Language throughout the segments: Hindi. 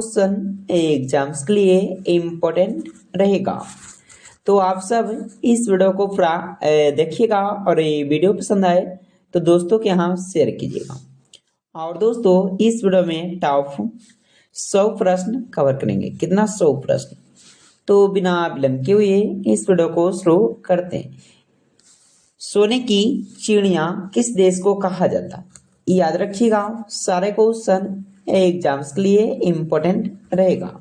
क्वेश्चन एग्जाम्स के लिए इम्पोर्टेंट रहेगा। तो आप सब इस वीडियो को पूरा देखिएगा और ये वीडियो पसंद आए तो दोस्तों के यहाँ शेयर कीजिएगा। और दोस्तों इस वीडियो में टॉप 100 प्रश्न कवर करेंगे। कितना 100 प्रश्न। तो बिना विलंब के हुए इस वीडियो को शुरू करते हैं। सोने की चिड़िया किस देश को कहा जाता है? याद रखिएगा, सारे क्वेश्चन एग्जाम्स के लिए इम्पोर्टेंट रहेगा।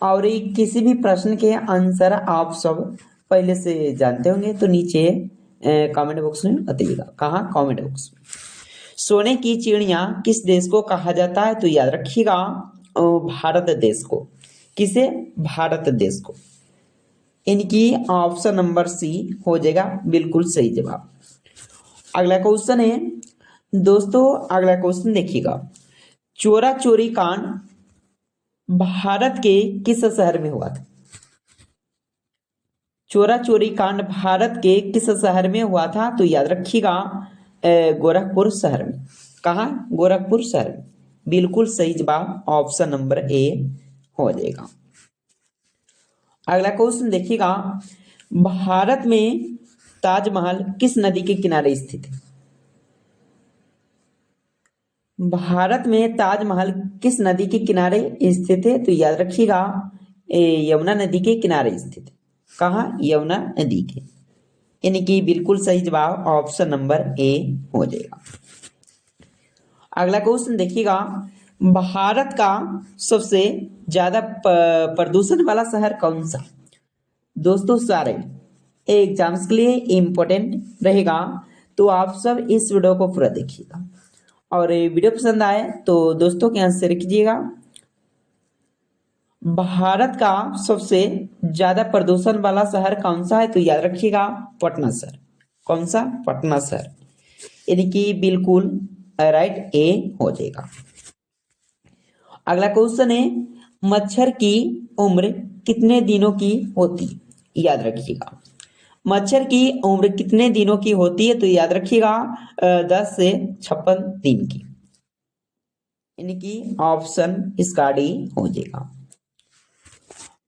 और किसी भी प्रश्न के आंसर आप सब पहले से जानते होंगे तो नीचे कमेंट बॉक्स में बताइएगा। कहाँ? कमेंट बॉक्स में। सोने की चिड़िया किस देश को कहा जाता है? तो याद रखिएगा, भारत देश को। किसे? भारत देश को। इनकी ऑप्शन नंबर सी हो जाएगा बिल्कुल सही जवाब। अगला क्वेश्चन है दोस्तों, अगला क्वेश्चन देखिएगा। चोरा चोरी कांड भारत के किस शहर में हुआ था? चोरा चोरी कांड भारत के किस शहर में हुआ था? तो याद रखिएगा, गोरखपुर शहर में। कहाँ? गोरखपुर शहर में। बिल्कुल सही जवाब ऑप्शन नंबर ए हो जाएगा। अगला क्वेश्चन देखिएगा। भारत में ताजमहल किस नदी के किनारे स्थित है? भारत में ताजमहल किस नदी के किनारे स्थित है? तो याद रखिएगा, यमुना नदी के किनारे स्थित है। कहाँ? यमुना नदी के। इनकी बिल्कुल सही जवाब ऑप्शन नंबर ए हो जाएगा। अगला क्वेश्चन देखिएगा। भारत का सबसे ज्यादा प्रदूषण वाला शहर कौन सा? दोस्तों सारे एग्जाम्स के लिए इम्पोर्टेंट रहेगा, तो आप सब इस वीडियो को पूरा देखिएगा। और वीडियो पसंद आए तो दोस्तों के यहाँ शेयर कीजिएगा। भारत का सबसे ज्यादा प्रदूषण वाला शहर कौन सा है? तो याद रखिएगा, पटना शहर। कौन सा? पटना शहर। इनकी बिल्कुल राइट ए हो जाएगा। अगला क्वेश्चन है, मच्छर की उम्र कितने दिनों की होती? याद रखिएगा, मच्छर की उम्र कितने दिनों की होती है? तो याद रखिएगा, 10 से 56 दिन की। इनकी ऑप्शन इसका डी हो जाएगा।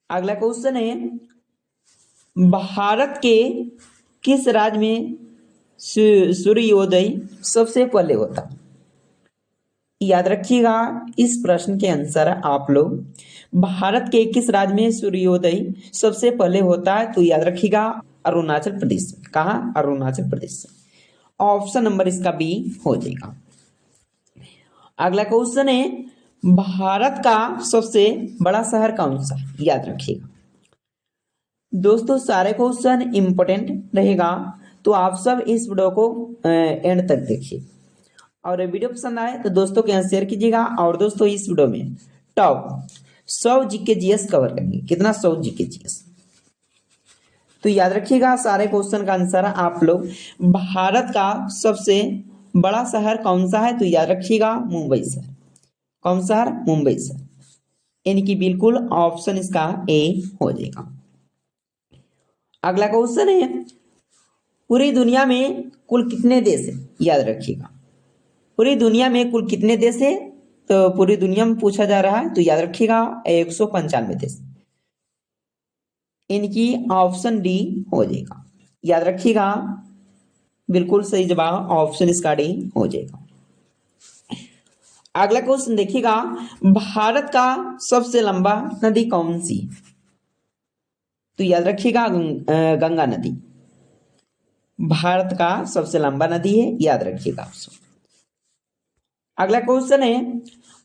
अगला क्वेश्चन है, भारत के किस राज्य में सूर्योदय सबसे पहले होता? याद रखिएगा, इस प्रश्न के आंसर आप लोग भारत के किस राज्य में सूर्योदय सबसे पहले होता है? तो याद रखिएगा, अरुणाचल प्रदेश। कहाँ? अरुणाचल प्रदेश। ऑप्शन नंबर इसका बी हो जाएगा। अगला क्वेश्चन है, भारत का सबसे बड़ा शहर कौन सा? याद रखिएगा। दोस्तों सारे क्वेश्चन इंपोर्टेंट रहेगा, तो आप सब इस वीडियो को एंड तक देखिए। और वीडियो पसंद आए तो दोस्तों के यहाँ शेयर कीजिएगा। और दोस्तों इस वीडियो में टॉप 100 जीके जीएस कवर करेंगे। कितना? 100 जीके जीएस। तो याद रखिएगा, सारे क्वेश्चन का आंसर आप लोग, भारत का सबसे बड़ा शहर कौन सा है? तो याद रखिएगा, मुंबई शहर। कौन सा शहर? मुंबई शहर। इनकी बिल्कुल ऑप्शन इसका ए हो जाएगा। अगला क्वेश्चन है, पूरी दुनिया में कुल कितने देश है? याद रखिएगा, पूरी दुनिया में कुल कितने देश है? तो पूरी दुनिया में पूछा जा रहा है, तो याद रखिएगा 195 देश। इनकी ऑप्शन डी हो जाएगा। याद रखिएगा, बिल्कुल सही जवाब ऑप्शन इसका डी हो जाएगा। अगला क्वेश्चन देखिएगा, भारत का सबसे लंबा नदी कौन सी? तो याद रखिएगा, गंगा नदी भारत का सबसे लंबा नदी है। याद रखिएगा आप सब। अगला क्वेश्चन है,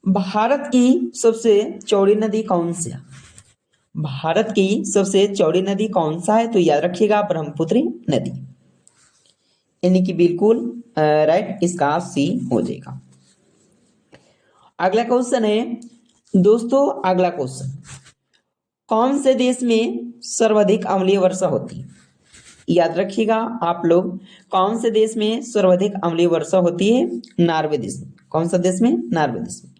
भारत की सबसे चौड़ी नदी कौन सी है? भारत की सबसे चौड़ी नदी कौन सा है? तो याद रखिएगा, ब्रह्मपुत्र नदी। यानी कि बिल्कुल राइट इसका सी हो जाएगा। अगला क्वेश्चन है दोस्तों, अगला क्वेश्चन, कौन से देश में सर्वाधिक अम्लीय वर्षा होती है? याद रखिएगा आप लोग, कौन से देश में सर्वाधिक अम्लीय वर्षा होती है? नॉर्वे देश में। कौन सा देश में? नॉर्वे देश में।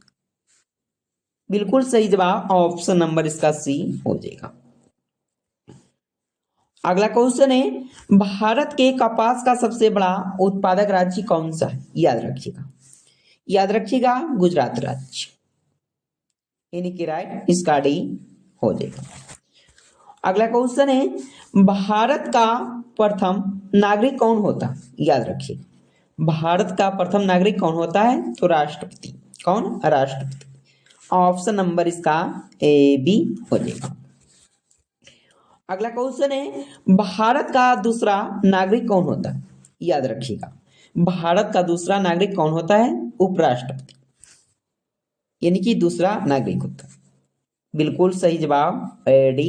बिल्कुल सही जवाब ऑप्शन नंबर इसका सी हो जाएगा। अगला क्वेश्चन है, भारत के कपास का सबसे बड़ा उत्पादक राज्य कौन सा है? याद रखिएगा, याद रखिएगा, गुजरात राज्य। यानी कि राइट, इसका डी हो जाएगा। अगला क्वेश्चन है, भारत का प्रथम नागरिक कौन होता? याद रखिए, भारत का प्रथम नागरिक कौन होता है? तो राष्ट्रपति। कौन? राष्ट्रपति। ऑप्शन नंबर इसका ए बी हो जाएगा। अगला क्वेश्चन है, भारत का दूसरा नागरिक कौन होता है? याद रखिएगा, भारत का दूसरा नागरिक कौन होता है? उपराष्ट्रपति, यानी कि दूसरा नागरिक होता है। बिल्कुल सही जवाब डी।